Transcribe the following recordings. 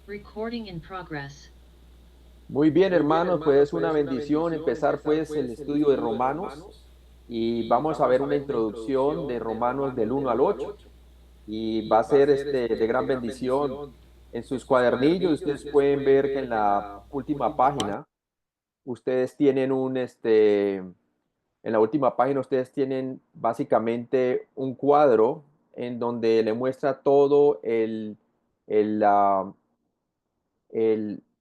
Recording in progress. Muy bien, hermanos, pues es una bendición empezar pues el estudio de Romanos y vamos a ver una introducción de Romanos del 1 al 8 y va a ser de gran bendición. En sus cuadernillos ustedes pueden ver que en la última página ustedes tienen en la última página ustedes tienen básicamente un cuadro en donde le muestra todo el, ah,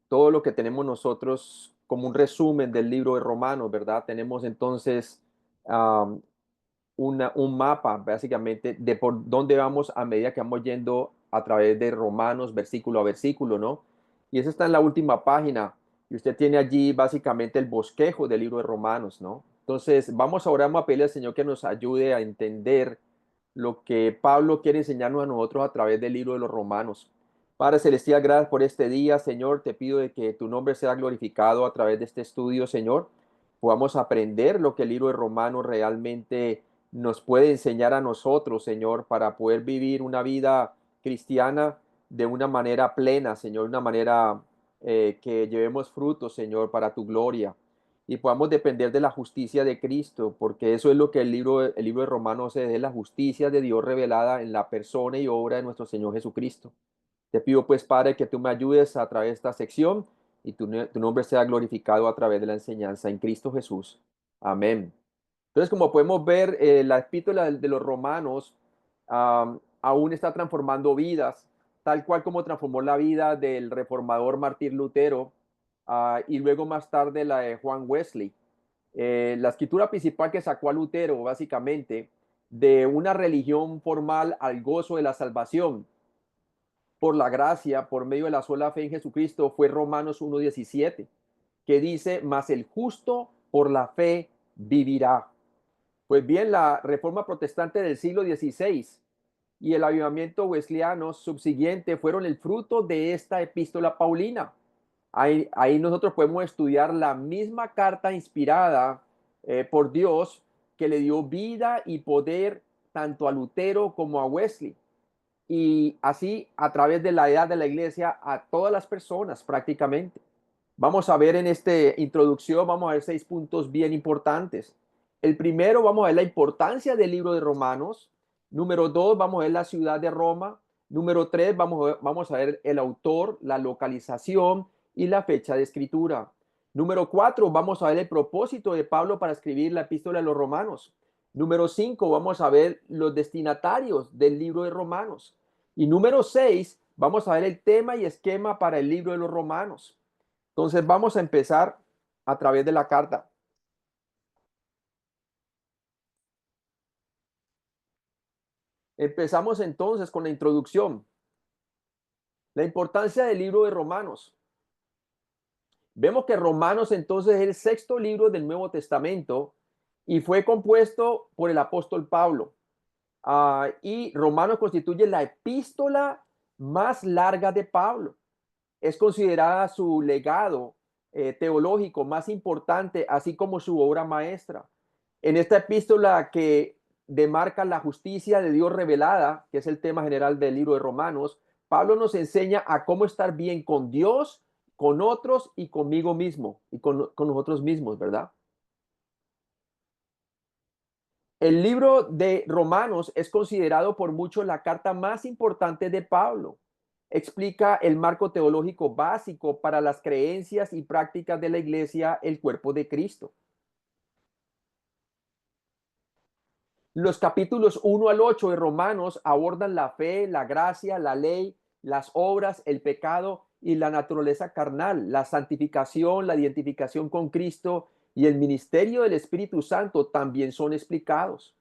todo lo que tenemos nosotros como un resumen del libro de Romanos, ¿verdad? Tenemos entonces um, un mapa básicamente de por dónde vamos a medida que vamos yendo a través de Romanos, versículo a versículo, ¿no? Y eso está en la última página. Y usted tiene allí básicamente el bosquejo del libro de Romanos, ¿no? Entonces, vamos a orar, vamos a pedirle al Señor que nos ayude a entender lo que Pablo quiere enseñarnos a nosotros a través del libro de los Romanos. Padre Celestial, gracias por este día, Señor. Te pido de que tu nombre sea glorificado a través de este estudio, Señor. Podamos aprender lo que el libro de Romanos realmente nos puede enseñar a nosotros, Señor, para poder vivir una vida cristiana de una manera plena, Señor, una manera que llevemos frutos, Señor, para tu gloria y podamos depender de la justicia de Cristo, porque eso es lo que el libro de Romanos es la justicia de Dios revelada en la persona y obra de nuestro Señor Jesucristo. Te pido pues, Padre, que tú me ayudes a través de esta sección y tu nombre sea glorificado a través de la enseñanza en Cristo Jesús. Amén. Entonces, como podemos ver, la epístola de los Romanos aún está transformando vidas, tal cual como transformó la vida del reformador Martín Lutero y luego más tarde la de Juan Wesley. La escritura principal que sacó a Lutero, básicamente, de una religión formal al gozo de la salvación por la gracia, por medio de la sola fe en Jesucristo, fue Romanos 1:17, que dice, mas el justo por la fe vivirá. Pues bien, la reforma protestante del siglo XVI y el avivamiento wesleyano subsiguiente fueron el fruto de esta epístola paulina. Ahí nosotros podemos estudiar la misma carta inspirada por Dios que le dio vida y poder tanto a Lutero como a Wesley. Y así a través de la edad de la iglesia a todas las personas prácticamente. Vamos a ver en esta introducción, vamos a ver 6 puntos bien importantes. El primero, vamos a ver la importancia del libro de Romanos. Número 2, vamos a ver la ciudad de Roma. Número 3, vamos a ver el autor, la localización y la fecha de escritura. Número 4, vamos a ver el propósito de Pablo para escribir la epístola de los Romanos. Número 5, vamos a ver los destinatarios del libro de Romanos. Y número 6, vamos a ver el tema y esquema para el libro de los Romanos. Entonces vamos a empezar a través de la carta. Empezamos entonces con la introducción. La importancia del libro de Romanos. Vemos que Romanos entonces es el sexto libro del Nuevo Testamento y fue compuesto por el apóstol Pablo. Y Romanos constituye la epístola más larga de Pablo. Es considerada su legado teológico más importante, así como su obra maestra. En esta epístola que demarca la justicia de Dios revelada, que es el tema general del libro de Romanos, Pablo nos enseña a cómo estar bien con Dios, con otros y conmigo mismo, y con nosotros mismos, ¿verdad? El libro de Romanos es considerado por muchos la carta más importante de Pablo. Explica el marco teológico básico para las creencias y prácticas de la iglesia, el cuerpo de Cristo. Los capítulos 1 al 8 de Romanos abordan la fe, la gracia, la ley, las obras, el pecado y la naturaleza carnal, la santificación, la identificación con Cristo y el ministerio del Espíritu Santo también son explicados.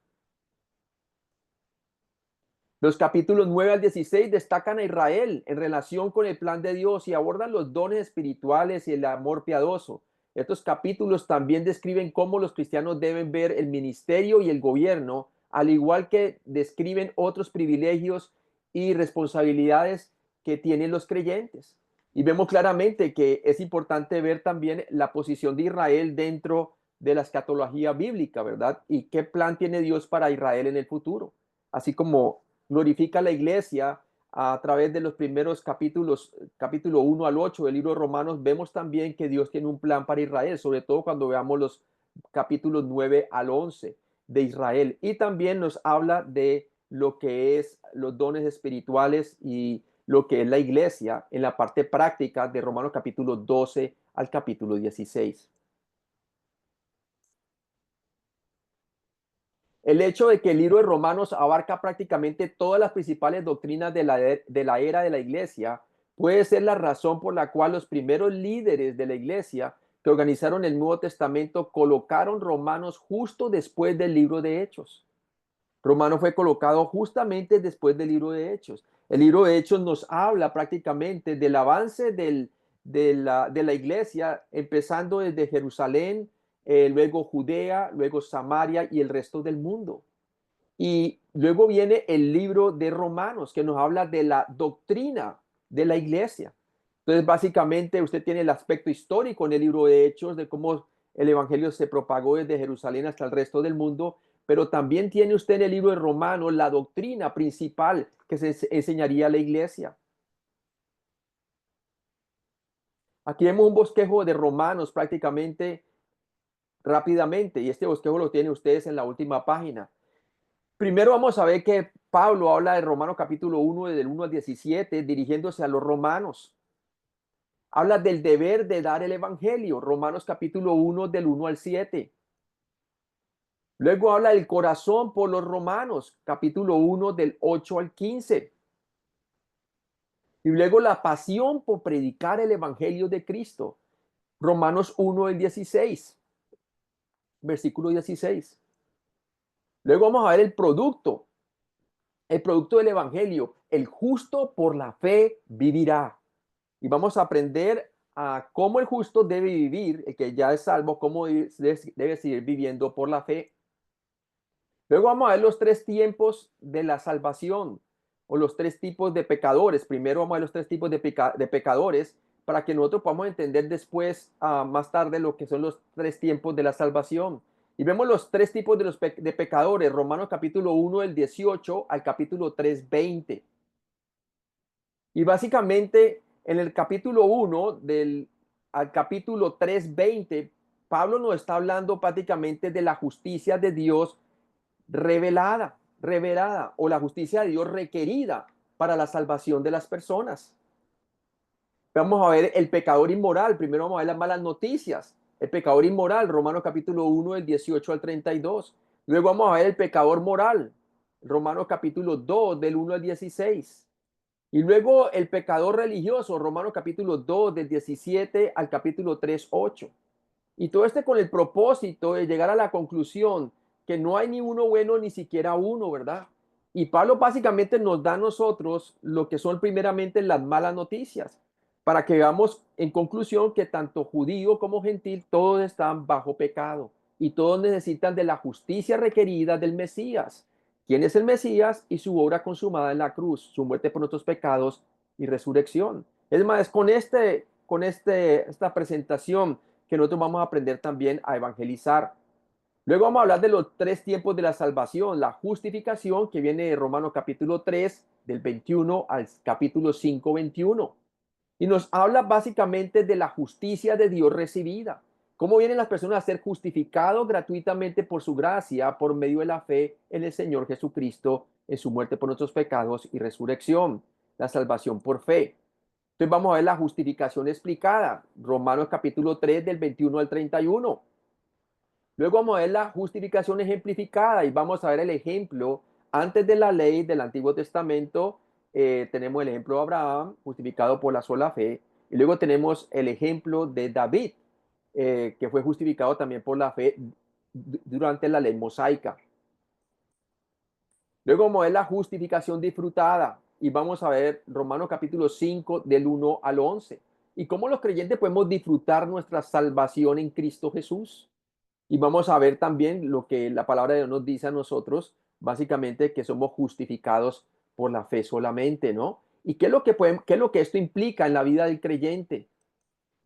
Los capítulos 9 al 16 destacan a Israel en relación con el plan de Dios y abordan los dones espirituales y el amor piadoso. Estos capítulos también describen cómo los cristianos deben ver el ministerio y el gobierno, al igual que describen otros privilegios y responsabilidades que tienen los creyentes. Y vemos claramente que es importante ver también la posición de Israel dentro de la escatología bíblica, ¿verdad? Y qué plan tiene Dios para Israel en el futuro. Así como glorifica la iglesia a través de los primeros capítulos, capítulo 1 al 8 del libro de Romanos, vemos también que Dios tiene un plan para Israel, sobre todo cuando veamos los capítulos 9 al 11 de Israel. Y también nos habla de lo que es los dones espirituales y lo que es la iglesia en la parte práctica de Romanos capítulo 12 al capítulo 16. El hecho de que el libro de Romanos abarca prácticamente todas las principales doctrinas de la era de la iglesia puede ser la razón por la cual los primeros líderes de la iglesia que organizaron el Nuevo Testamento colocaron Romanos justo después del libro de Hechos. Romano fue colocado justamente después del libro de Hechos. El libro de Hechos nos habla prácticamente del avance de la iglesia, empezando desde Jerusalén, luego Judea, luego Samaria y el resto del mundo. Y luego viene el libro de Romanos, que nos habla de la doctrina de la iglesia. Entonces, básicamente, usted tiene el aspecto histórico en el libro de Hechos, de cómo el evangelio se propagó desde Jerusalén hasta el resto del mundo, pero también tiene usted en el libro de Romanos la doctrina principal que se enseñaría a la iglesia. Aquí vemos un bosquejo de Romanos prácticamente rápidamente, y este bosquejo lo tienen ustedes en la última página. Primero vamos a ver que Pablo habla de Romanos capítulo 1, del 1 al 17, dirigiéndose a los romanos. Habla del deber de dar el evangelio, Romanos capítulo 1, del 1 al 7. Luego habla del corazón por los romanos, capítulo 1, del 8 al 15. Y luego la pasión por predicar el evangelio de Cristo, Romanos 1, del 16, versículo 16. Luego vamos a ver el producto del evangelio, el justo por la fe vivirá. Y vamos a aprender a cómo el justo debe vivir, el que ya es salvo, cómo debe seguir viviendo por la fe. Luego vamos a ver los tres tiempos de la salvación o los tres tipos de pecadores. Primero vamos a ver los tres tipos de pecadores para que nosotros podamos entender después, más tarde, lo que son los tres tiempos de la salvación. Y vemos los tres tipos de pecadores, Romanos capítulo 1, del 18 al capítulo 3, 20. Y básicamente en el capítulo 1 al capítulo 3, 20, Pablo nos está hablando prácticamente de la justicia de Dios revelada o la justicia de Dios requerida para la salvación de las personas. Vamos a ver el pecador inmoral. Primero vamos a ver las malas noticias. El pecador inmoral, Romanos capítulo 1, del 18 al 32. Luego vamos a ver el pecador moral, Romanos capítulo 2, del 1 al 16. Y luego el pecador religioso, Romanos capítulo 2, del 17 al capítulo 3, 8. Y todo este con el propósito de llegar a la conclusión que no hay ni uno bueno, ni siquiera uno, ¿verdad? Y Pablo básicamente nos da a nosotros lo que son primeramente las malas noticias, para que veamos en conclusión que tanto judío como gentil, todos están bajo pecado y todos necesitan de la justicia requerida del Mesías. ¿Quién es el Mesías? Y su obra consumada en la cruz, su muerte por nuestros pecados y resurrección. Es más, esta presentación que nosotros vamos a aprender también a evangelizar. Luego vamos a hablar de los tres tiempos de la salvación, la justificación que viene de Romanos capítulo 3, del 21 al capítulo 5, 21. Y nos habla básicamente de la justicia de Dios recibida. Cómo vienen las personas a ser justificados gratuitamente por su gracia, por medio de la fe en el Señor Jesucristo, en su muerte por nuestros pecados y resurrección. La salvación por fe. Entonces vamos a ver la justificación explicada. Romanos capítulo 3 del 21 al 31. Luego vamos a ver la justificación ejemplificada y vamos a ver el ejemplo antes de la ley del Antiguo Testamento. Tenemos el ejemplo de Abraham, justificado por la sola fe. Y luego tenemos el ejemplo de David, que fue justificado también por la fe durante la ley mosaica. Luego vamos a ver la justificación disfrutada y vamos a ver Romanos capítulo 5 del 1 al 11 y cómo los creyentes podemos disfrutar nuestra salvación en Cristo Jesús. Y vamos a ver también lo que la palabra de Dios nos dice a nosotros, básicamente que somos justificados por la fe solamente, ¿no? ¿Y qué es lo que esto implica en la vida del creyente?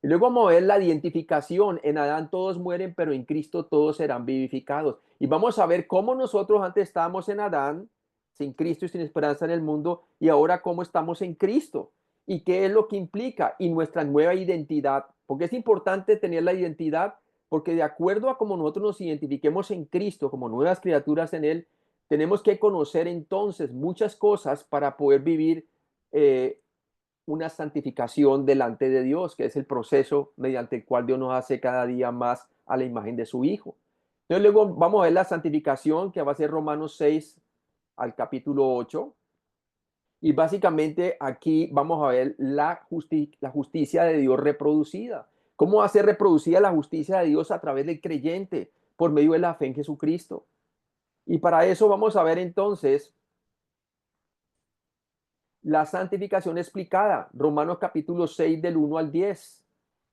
Y luego vamos a ver la identificación. En Adán todos mueren, pero en Cristo todos serán vivificados. Y vamos a ver cómo nosotros antes estábamos en Adán, sin Cristo y sin esperanza en el mundo, y ahora cómo estamos en Cristo y qué es lo que implica y nuestra nueva identidad. Porque es importante tener la identidad, porque de acuerdo a cómo nosotros nos identifiquemos en Cristo como nuevas criaturas en Él, tenemos que conocer entonces muchas cosas para poder vivir una santificación delante de Dios, que es el proceso mediante el cual Dios nos hace cada día más a la imagen de su Hijo. Entonces luego vamos a ver la santificación, que va a ser Romanos 6 al capítulo 8. Y básicamente aquí vamos a ver la justicia de Dios reproducida. ¿Cómo va a ser reproducida la justicia de Dios a través del creyente por medio de la fe en Jesucristo? Y para eso vamos a ver entonces la santificación explicada, Romanos capítulo 6 del 1 al 10.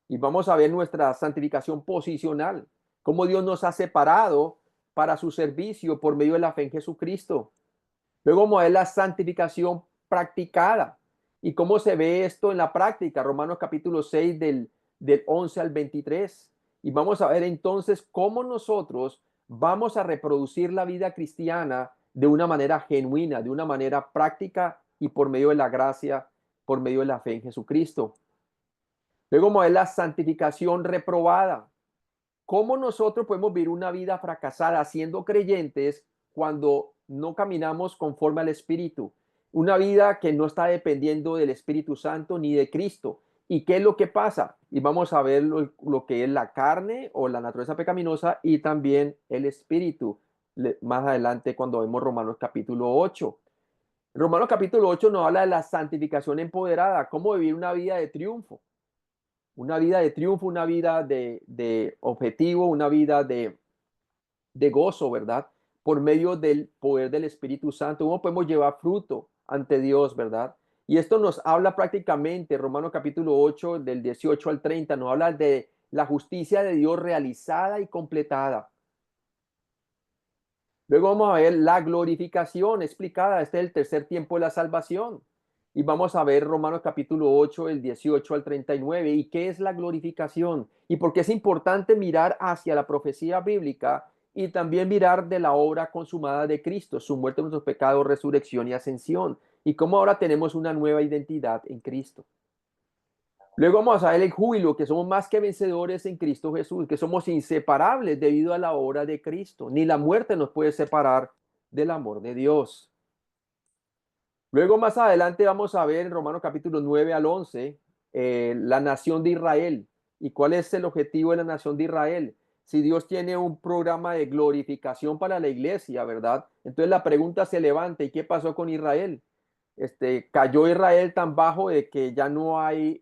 Y vamos a ver nuestra santificación posicional, cómo Dios nos ha separado para su servicio por medio de la fe en Jesucristo. Luego vamos a ver la santificación practicada y cómo se ve esto en la práctica, Romanos capítulo 6 del 11 al 23. Y vamos a ver entonces cómo nosotros vamos a reproducir la vida cristiana de una manera genuina, de una manera práctica y por medio de la gracia, por medio de la fe en Jesucristo. Luego vamos a ver la santificación reprobada. ¿Cómo nosotros podemos vivir una vida fracasada siendo creyentes cuando no caminamos conforme al Espíritu? Una vida que no está dependiendo del Espíritu Santo ni de Cristo. ¿Y qué es lo que pasa? Y vamos a ver lo que es la carne o la naturaleza pecaminosa y también el Espíritu. Más adelante cuando vemos Romanos capítulo 8. Romanos capítulo 8 nos habla de la santificación empoderada, cómo vivir una vida de triunfo, una vida de objetivo, una vida de gozo, ¿verdad? Por medio del poder del Espíritu Santo, ¿cómo podemos llevar fruto ante Dios, ¿verdad? Y esto nos habla prácticamente, Romanos capítulo 8, del 18 al 30, nos habla de la justicia de Dios realizada y completada. Luego vamos a ver la glorificación explicada. Este es el tercer tiempo de la salvación. Y vamos a ver Romanos capítulo 8, del 18 al 39. ¿Y qué es la glorificación? Y por qué es importante mirar hacia la profecía bíblica y también mirar de la obra consumada de Cristo, su muerte en nuestros pecados, resurrección y ascensión. Y cómo ahora tenemos una nueva identidad en Cristo. Luego vamos a ver el júbilo, que somos más que vencedores en Cristo Jesús, que somos inseparables debido a la obra de Cristo. Ni la muerte nos puede separar del amor de Dios. Luego más adelante vamos a ver en Romanos capítulo 9 al 11 la nación de Israel. ¿Y cuál es el objetivo de la nación de Israel? Si Dios tiene un programa de glorificación para la iglesia, ¿verdad? Entonces la pregunta se levanta, ¿y qué pasó con Israel? Cayó Israel tan bajo de que ya no hay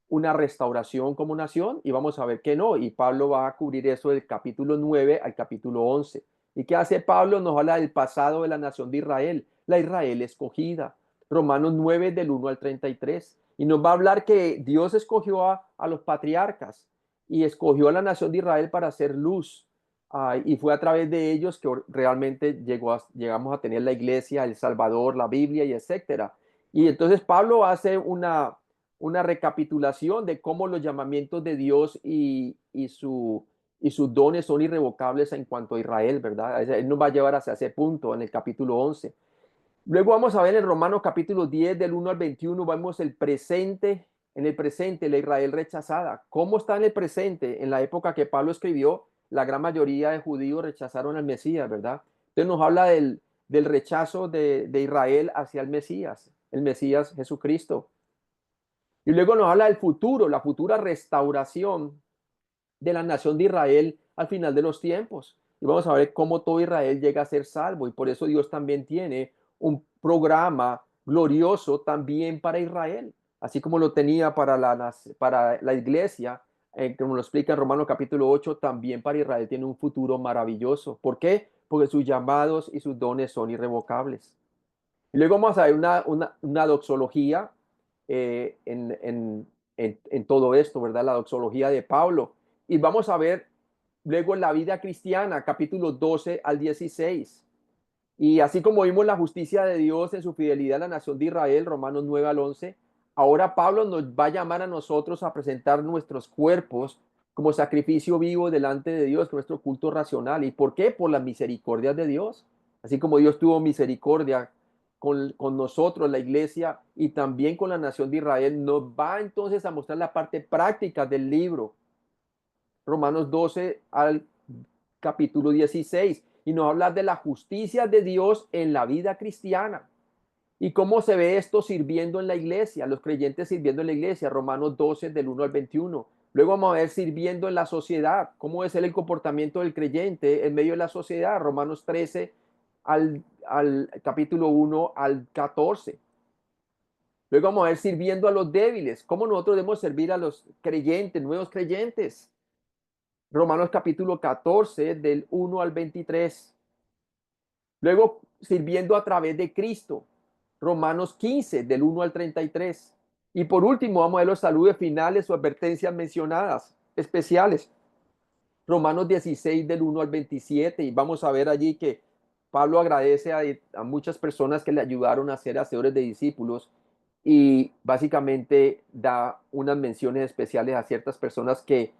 una restauración como nación, y vamos a ver que no, y Pablo va a cubrir eso del capítulo 9 al capítulo 11. ¿Y qué hace Pablo? Nos habla del pasado de la nación de Israel, la Israel escogida, Romanos 9 del 1 al 33, y nos va a hablar que Dios escogió a los patriarcas y escogió a la nación de Israel para hacer luz. Y fue a través de ellos que realmente llegamos a tener la iglesia, el Salvador, la Biblia y etcétera. Y entonces Pablo hace una recapitulación de cómo los llamamientos de Dios y sus dones son irrevocables en cuanto a Israel, ¿verdad? Él nos va a llevar hacia ese punto en el capítulo 11. Luego vamos a ver en Romanos capítulo 10 del 1 al 21, vemos el presente, en el presente la Israel rechazada. ¿Cómo está en el presente? En la época que Pablo escribió, la gran mayoría de judíos rechazaron al Mesías, ¿verdad? Entonces nos habla del rechazo de Israel hacia el Mesías Jesucristo. Y luego nos habla del futuro, la futura restauración de la nación de Israel al final de los tiempos. Y vamos a ver cómo todo Israel llega a ser salvo. Y por eso Dios también tiene un programa glorioso también para Israel, así como lo tenía para la iglesia, como lo explica en Romanos capítulo 8, también para Israel tiene un futuro maravilloso. ¿Por qué? Porque sus llamados y sus dones son irrevocables. Y luego vamos a ver una doxología en todo esto, ¿verdad? La doxología de Pablo. Y vamos a ver luego la vida cristiana, capítulos 12 al 16. Y así como vimos la justicia de Dios en su fidelidad a la nación de Israel, Romanos 9 al 11, ahora Pablo nos va a llamar a nosotros a presentar nuestros cuerpos como sacrificio vivo delante de Dios, nuestro culto racional. ¿Y por qué? Por las misericordias de Dios. así como Dios tuvo misericordia con nosotros, la iglesia, y también con la nación de Israel, nos va entonces a mostrar la parte práctica del libro. Romanos 12 al capítulo 16, y nos habla de la justicia de Dios en la vida cristiana. ¿Y cómo se ve esto sirviendo en la iglesia? Los creyentes sirviendo en la iglesia, Romanos 12 del 1 al 21. Luego vamos a ver sirviendo en la sociedad, cómo es el comportamiento del creyente en medio de la sociedad, Romanos 13 al capítulo 1 al 14. Luego vamos a ver sirviendo a los débiles, cómo nosotros debemos servir a los creyentes, nuevos creyentes. Romanos capítulo 14 del 1 al 23. Luego sirviendo a través de Cristo, Romanos 15 del 1 al 33. Y por último vamos a ver los saludos finales o advertencias mencionadas especiales. Romanos 16 del 1 al 27, y vamos a ver allí que Pablo agradece a muchas personas que le ayudaron a ser hacedores de discípulos, y básicamente da unas menciones especiales a ciertas personas que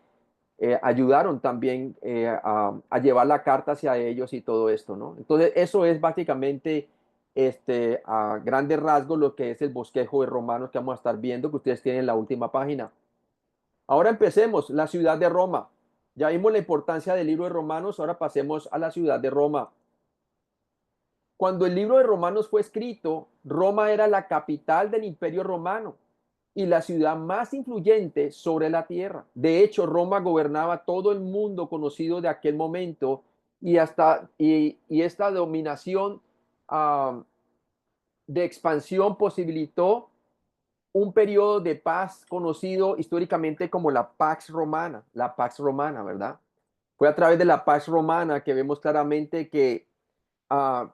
ayudaron también a llevar la carta hacia ellos y todo esto, ¿no? Entonces, eso es básicamente a grandes rasgos lo que es el bosquejo de Romanos que vamos a estar viendo, que ustedes tienen en la última página. Ahora empecemos, la ciudad de Roma. Ya vimos la importancia del libro de Romanos, ahora pasemos a la ciudad de Roma. Cuando el libro de Romanos fue escrito, Roma era la capital del Imperio Romano y la ciudad más influyente sobre la tierra. De hecho, Roma gobernaba todo el mundo conocido de aquel momento, y esta dominación de expansión posibilitó un periodo de paz conocido históricamente como la Pax Romana, ¿verdad? Fue a través de la Pax Romana que vemos claramente uh,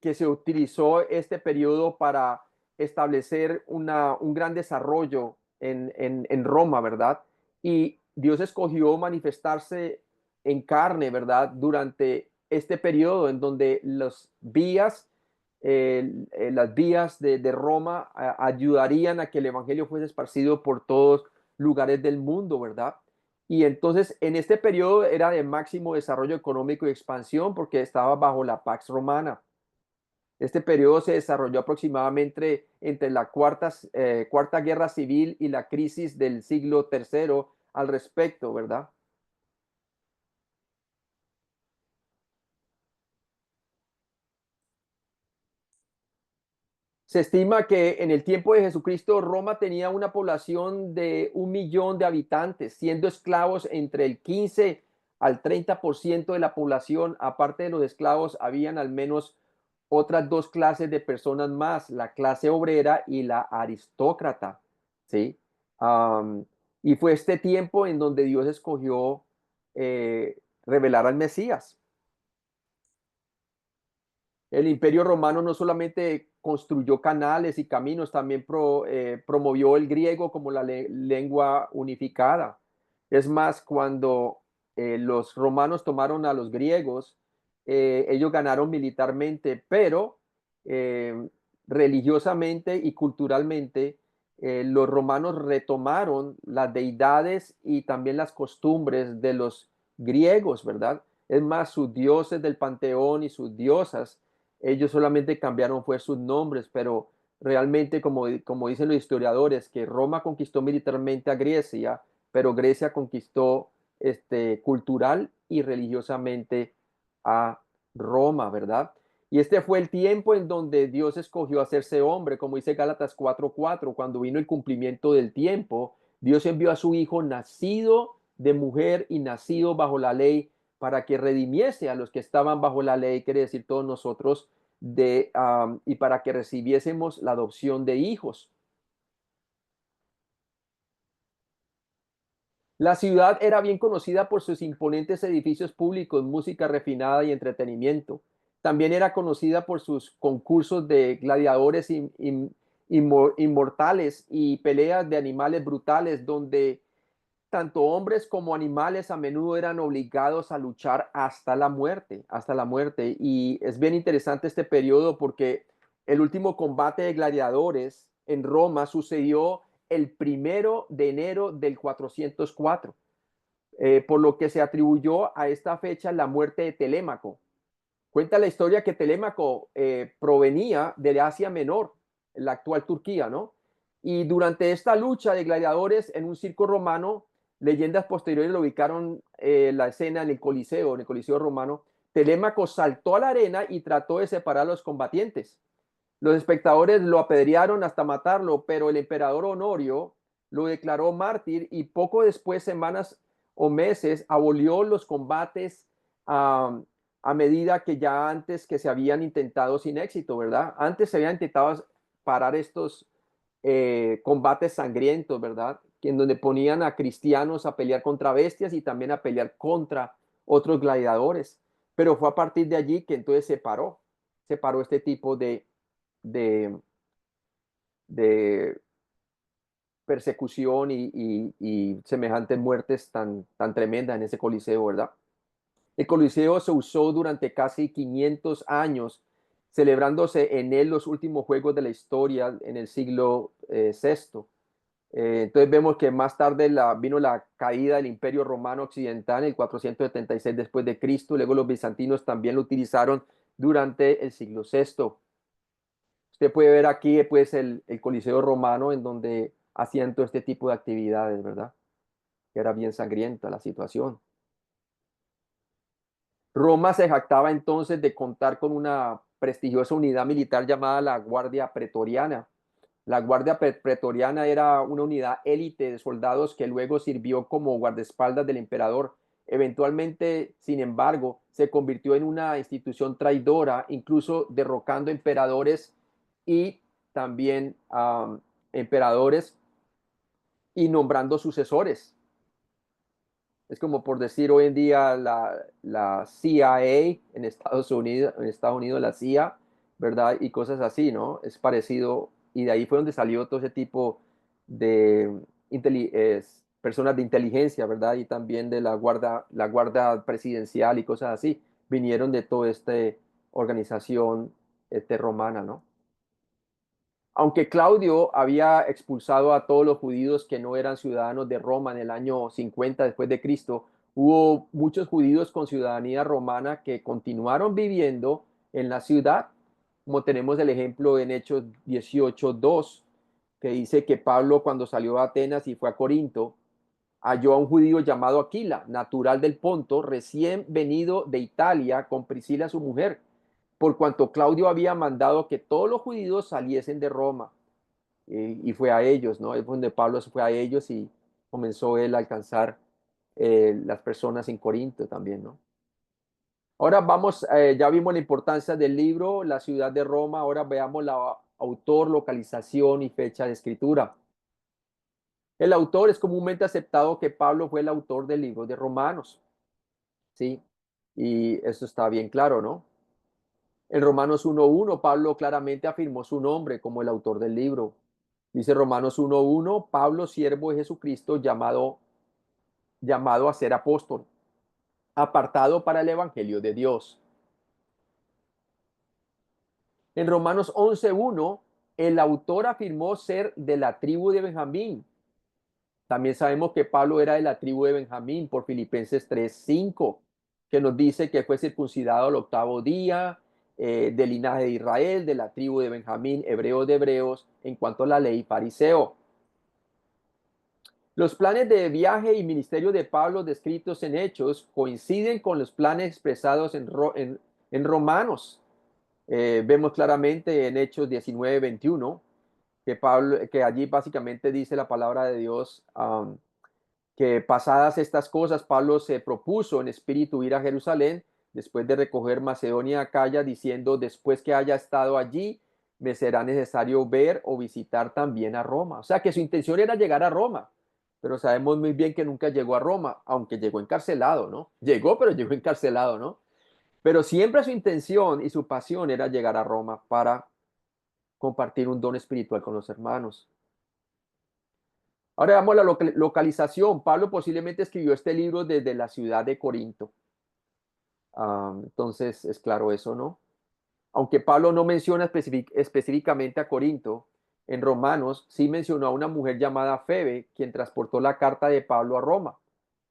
que se utilizó este periodo para establecer un gran desarrollo en Roma, ¿verdad? Y Dios escogió manifestarse en carne, ¿verdad? Durante este periodo en donde las vías de Roma ayudarían a que el evangelio fuese esparcido por todos lugares del mundo, ¿verdad? Y entonces en este periodo era de máximo desarrollo económico y expansión porque estaba bajo la Pax Romana. Este periodo se desarrolló aproximadamente entre la cuarta guerra civil y la crisis del siglo tercero al respecto, ¿verdad? Se estima que en el tiempo de Jesucristo Roma tenía una población de 1 millón de habitantes, siendo esclavos entre el 15 al 30% de la población. Aparte de los esclavos, habían al menos otras dos clases de personas más, la clase obrera y la aristócrata, ¿sí? Um, y fue este tiempo en donde Dios escogió revelar al Mesías. El Imperio Romano no solamente construyó canales y caminos, también promovió el griego como la lengua unificada. Es más, cuando los romanos tomaron a los griegos, ellos ganaron militarmente, pero eh, religiosamente y culturalmente, los romanos retomaron las deidades y también las costumbres de los griegos, ¿verdad? Es más, sus dioses del panteón y sus diosas, ellos solamente cambiaron fue sus nombres, pero realmente, como dicen los historiadores, que Roma conquistó militarmente a Grecia, pero Grecia conquistó cultural y religiosamente a Roma, ¿verdad? Y este fue el tiempo en donde Dios escogió hacerse hombre, como dice Gálatas 4:4, cuando vino el cumplimiento del tiempo, Dios envió a su Hijo nacido de mujer y nacido bajo la ley para que redimiese a los que estaban bajo la ley, quiere decir todos nosotros, y para que recibiésemos la adopción de hijos. La ciudad era bien conocida por sus imponentes edificios públicos, música refinada y entretenimiento. También era conocida por sus concursos de gladiadores inmortales y peleas de animales brutales, donde tanto hombres como animales a menudo eran obligados a luchar hasta la muerte, hasta la muerte. Y es bien interesante este periodo porque el último combate de gladiadores en Roma sucedió el 1 de enero del 404, por lo que se atribuyó a esta fecha la muerte de Telémaco. Cuenta la historia que Telémaco provenía de Asia Menor, la actual Turquía, ¿no? Y durante esta lucha de gladiadores en un circo romano, leyendas posteriores lo ubicaron la escena en el Coliseo romano. Telémaco saltó a la arena y trató de separar a los combatientes. Los espectadores lo apedrearon hasta matarlo, pero el emperador Honorio lo declaró mártir y poco después, semanas o meses, abolió los combates a, a medida que ya antes que se habían intentado sin éxito, ¿verdad? Antes se habían intentado parar estos combates sangrientos, ¿verdad? En donde ponían a cristianos a pelear contra bestias y también a pelear contra otros gladiadores. Pero fue a partir de allí que entonces se paró este tipo de, de persecución y semejantes muertes tan tremendas en ese coliseo, ¿verdad? El coliseo se usó durante casi 500 años, celebrándose en él los últimos juegos de la historia en el siglo VI. Entonces vemos que más tarde vino la caída del Imperio Romano Occidental en el 476 después de Cristo. Luego los bizantinos también lo utilizaron durante el siglo VI. Usted puede ver aquí pues el Coliseo Romano en donde hacían todo este tipo de actividades, ¿verdad? Que era bien sangrienta la situación. Roma se jactaba entonces de contar con una prestigiosa unidad militar llamada la Guardia Pretoriana. La Guardia Pretoriana era una unidad élite de soldados que luego sirvió como guardaespaldas del emperador. Eventualmente, sin embargo, se convirtió en una institución traidora, incluso derrocando emperadores y también emperadores y nombrando sucesores. Es como por decir hoy en día la CIA en Estados Unidos la CIA, ¿verdad? Y cosas así, ¿no? Es parecido, y de ahí fue donde salió todo ese tipo de personas de inteligencia, ¿verdad? Y también de la guarda presidencial y cosas así, vinieron de toda esta organización romana, ¿no? Aunque Claudio había expulsado a todos los judíos que no eran ciudadanos de Roma en el año 50 después de Cristo, hubo muchos judíos con ciudadanía romana que continuaron viviendo en la ciudad, como tenemos el ejemplo en Hechos 18:2, que dice que Pablo cuando salió a Atenas y fue a Corinto, halló a un judío llamado Aquila, natural del Ponto, recién venido de Italia con Priscila su mujer, por cuanto Claudio había mandado que todos los judíos saliesen de Roma y fue a ellos, ¿no? Es donde Pablo se fue a ellos y comenzó él a alcanzar las personas en Corinto también, ¿no? Ahora vamos, ya vimos la importancia del libro, la ciudad de Roma, ahora veamos la autor, localización y fecha de escritura. El autor es comúnmente aceptado que Pablo fue el autor del libro de Romanos, ¿sí? Y eso está bien claro, ¿no? En Romanos 1:1, Pablo claramente afirmó su nombre como el autor del libro. Dice Romanos 1:1, Pablo, siervo de Jesucristo, llamado a ser apóstol, apartado para el evangelio de Dios. En Romanos 11:1, el autor afirmó ser de la tribu de Benjamín. También sabemos que Pablo era de la tribu de Benjamín por Filipenses 3:5, que nos dice que fue circuncidado al octavo día, del linaje de Israel, de la tribu de Benjamín, hebreo de hebreos, en cuanto a la ley fariseo. Los planes de viaje y ministerio de Pablo descritos en Hechos coinciden con los planes expresados en Romanos. Vemos claramente en Hechos 19:21 que allí básicamente dice la palabra de Dios que pasadas estas cosas, Pablo se propuso en espíritu ir a Jerusalén después de recoger Macedonia y Acaya, diciendo, después que haya estado allí, me será necesario ver o visitar también a Roma. O sea que su intención era llegar a Roma, pero sabemos muy bien que nunca llegó a Roma, aunque llegó encarcelado, ¿no? Llegó, pero llegó encarcelado, ¿no? Pero siempre su intención y su pasión era llegar a Roma para compartir un don espiritual con los hermanos. Ahora veamos la localización. Pablo posiblemente escribió este libro desde la ciudad de Corinto. Entonces es claro eso, ¿no? Aunque Pablo no menciona específicamente a Corinto, en Romanos sí mencionó a una mujer llamada Febe, quien transportó la carta de Pablo a Roma.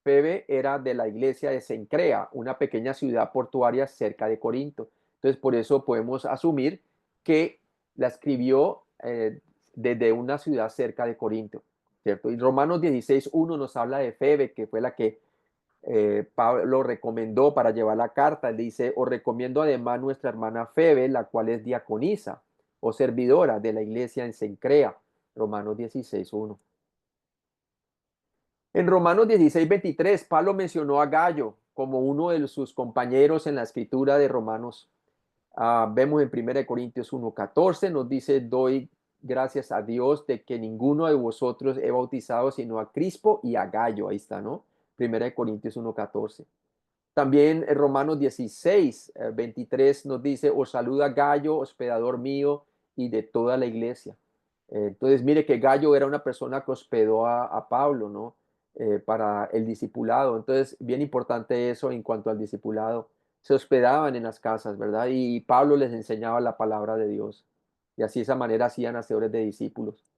Febe era de la iglesia de Cencrea, una pequeña ciudad portuaria cerca de Corinto. Entonces, por eso podemos asumir que la escribió desde una ciudad cerca de Corinto, ¿cierto? Y Romanos 16:1 nos habla de Febe, que fue la que Pablo recomendó para llevar la carta. Él dice: os recomiendo además nuestra hermana Febe, la cual es diaconisa o servidora de la iglesia en Cencrea. Romanos 16:1. En Romanos 16:23, Pablo mencionó a Gallo como uno de sus compañeros en la escritura de Romanos. Vemos en 1 Corintios 1:14, nos dice: doy gracias a Dios de que ninguno de vosotros he bautizado sino a Crispo y a Gallo. Ahí está, ¿no? 1 Corintios 1:14. También en Romanos 16:23 nos dice: os saluda Gallo, hospedador mío y de toda la iglesia. Entonces, mire que Gallo era una persona que hospedó a Pablo, ¿no? Para el discipulado. Entonces, bien importante eso en cuanto al discipulado. Se hospedaban en las casas, ¿verdad? Y Pablo les enseñaba la palabra de Dios. Y así de esa manera hacían hacedores de discípulos.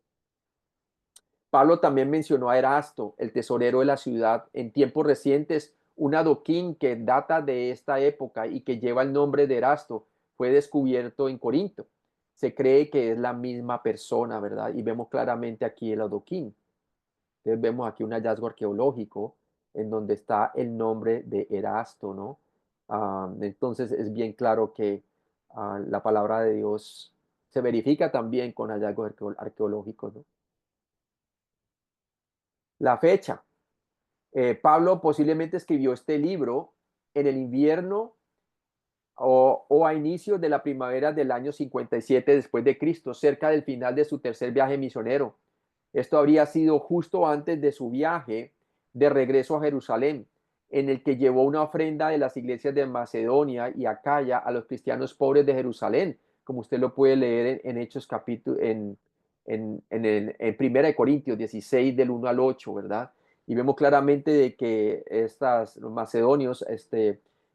Pablo también mencionó a Erasto, el tesorero de la ciudad. En tiempos recientes, un adoquín que data de esta época y que lleva el nombre de Erasto fue descubierto en Corinto. Se cree que es la misma persona, ¿verdad? Y vemos claramente aquí el adoquín. Entonces vemos aquí un hallazgo arqueológico en donde está el nombre de Erasto, ¿no? Entonces es bien claro que la palabra de Dios se verifica también con hallazgos arqueológicos, ¿no? La fecha. Pablo posiblemente escribió este libro en el invierno o a inicios de la primavera del año 57 después de Cristo, cerca del final de su tercer viaje misionero. Esto habría sido justo antes de su viaje de regreso a Jerusalén, en el que llevó una ofrenda de las iglesias de Macedonia y Acaya a los cristianos pobres de Jerusalén, como usted lo puede leer en Hechos capítulo, en 1 Corintios 16 del 1 al 8, ¿verdad? Y vemos claramente de que los macedonios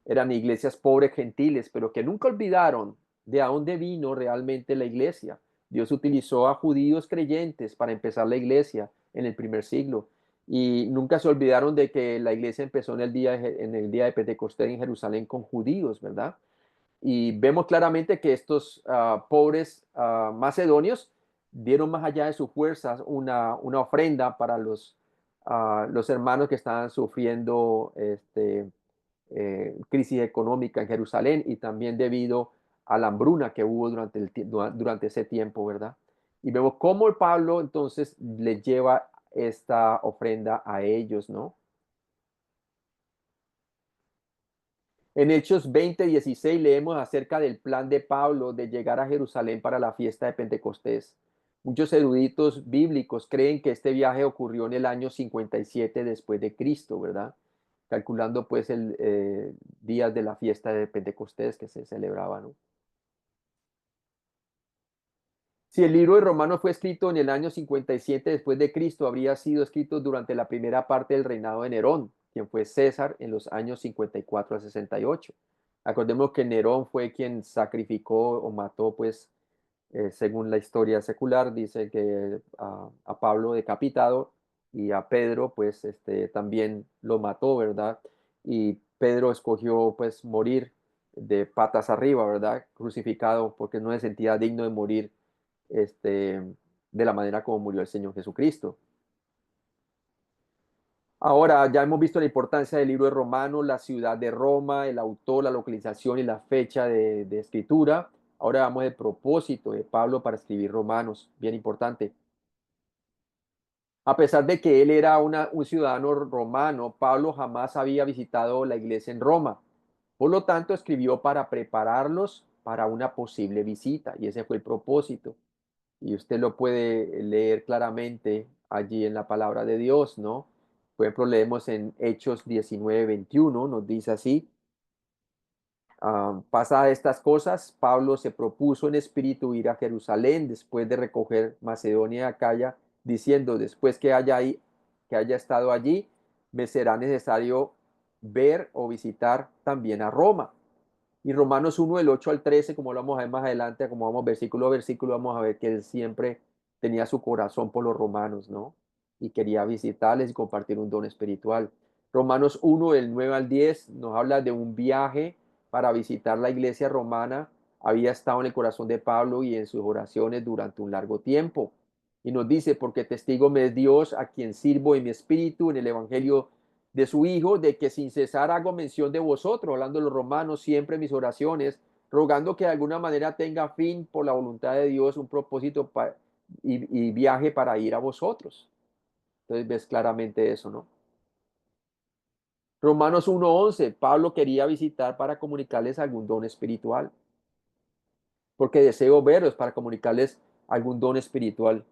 eran iglesias pobres gentiles, pero que nunca olvidaron de dónde vino realmente la iglesia. Dios utilizó a judíos creyentes para empezar la iglesia en el primer siglo y nunca se olvidaron de que la iglesia empezó en el día de Pentecostés en Jerusalén con judíos, ¿verdad? Y vemos claramente que estos pobres macedonios dieron más allá de sus fuerzas una ofrenda para los hermanos que estaban sufriendo crisis económica en Jerusalén y también debido a la hambruna que hubo durante ese tiempo, ¿verdad? Y vemos cómo el Pablo entonces le lleva esta ofrenda a ellos, ¿no? En Hechos 20:16 leemos acerca del plan de Pablo de llegar a Jerusalén para la fiesta de Pentecostés. Muchos eruditos bíblicos creen que este viaje ocurrió en el año 57 después de Cristo, ¿verdad? Calculando pues el días de la fiesta de Pentecostés que se celebraba, ¿no? Si el libro de Romanos fue escrito en el año 57 después de Cristo, habría sido escrito durante la primera parte del reinado de Nerón, quien fue César en los años 54 a 68. Acordemos que Nerón fue quien sacrificó o mató, pues, según la historia secular, dice que a Pablo decapitado y a Pedro, pues, también lo mató, ¿verdad? Y Pedro escogió, pues, morir de patas arriba, ¿verdad? Crucificado porque no se sentía digno de morir de la manera como murió el Señor Jesucristo. Ahora ya hemos visto la importancia del libro de Romanos, la ciudad de Roma, el autor, la localización y la fecha de escritura. Ahora vamos al propósito de Pablo para escribir Romanos, bien importante. A pesar de que él era un ciudadano romano, Pablo jamás había visitado la iglesia en Roma. Por lo tanto, escribió para prepararlos para una posible visita, y ese fue el propósito. Y usted lo puede leer claramente allí en la palabra de Dios, ¿no? Por ejemplo, leemos en Hechos 19:21, nos dice así: pasadas estas cosas, Pablo se propuso en espíritu ir a Jerusalén después de recoger Macedonia y Acaya, diciendo: después que haya estado allí, me será necesario ver o visitar también a Roma. Y Romanos 1, del 8 al 13, como lo vamos a ver más adelante, como vamos versículo a versículo, vamos a ver que él siempre tenía su corazón por los romanos, ¿no? Y quería visitarles y compartir un don espiritual. Romanos 1, del 9 al 10, nos habla de un viaje para visitar la iglesia romana. Había estado en el corazón de Pablo y en sus oraciones durante un largo tiempo. Y nos dice, porque testigo me es Dios, a quien sirvo en mi espíritu, en el evangelio de su Hijo, de que sin cesar hago mención de vosotros, hablando de los romanos, siempre en mis oraciones, rogando que de alguna manera tenga fin por la voluntad de Dios, un propósito y viaje para ir a vosotros. Entonces ves claramente eso, ¿no? Romanos 1:11, Pablo quería visitar para comunicarles algún don espiritual, porque deseo veros para comunicarles algún don espiritual,